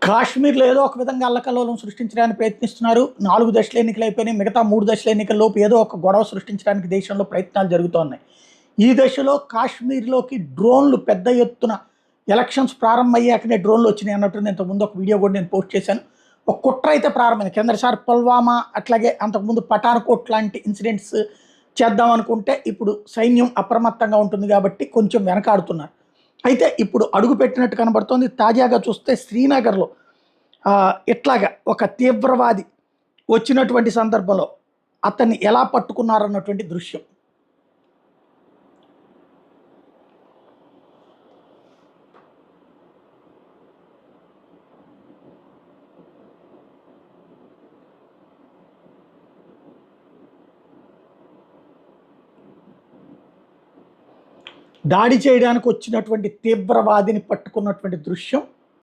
కాశ్మీర్లో ఏదో ఒక విధంగా అల్లకల్లోలం సృష్టించడానికి ప్రయత్నిస్తున్నారు. 4 దశల ఎన్నికలు అయిపోయినాయి. మిగతా 3 దశల ఎన్నికల్లోపు ఏదో ఒక గొడవ సృష్టించడానికి దేశంలో ప్రయత్నాలు జరుగుతున్నాయి. ఈ దశలో కాశ్మీర్లోకి డ్రోన్లు పెద్ద ఎత్తున ఎలక్షన్స్ ప్రారంభమయ్యాకనే డ్రోన్లు వచ్చినాయి అన్నట్టు ఇంతకుముందు ఒక వీడియో కూడా నేను పోస్ట్ చేశాను. ఒక కుట్ర అయితే ప్రారంభమైంది. కిందసారి పుల్వామా అట్లాగే అంతకుముందు పఠాన్కోట్ లాంటి ఇన్సిడెంట్స్ చేద్దాం అనుకుంటే ఇప్పుడు సైన్యం అప్రమత్తంగా ఉంటుంది కాబట్టి కొంచెం వెనకాడుతున్నారు. అయితే ఇప్పుడు అడుగు పెట్టినట్టు కనబడుతోంది. తాజాగా చూస్తే శ్రీనగర్లో ఇట్లాగా ఒక తీవ్రవాది వచ్చినటువంటి సందర్భంలో అతన్ని ఎలా పట్టుకున్నారన్నటువంటి దృశ్యం. దాడి చేయడానికి వచ్చినటువంటి తీవ్రవాదిని పట్టుకున్నటువంటి దృశ్యం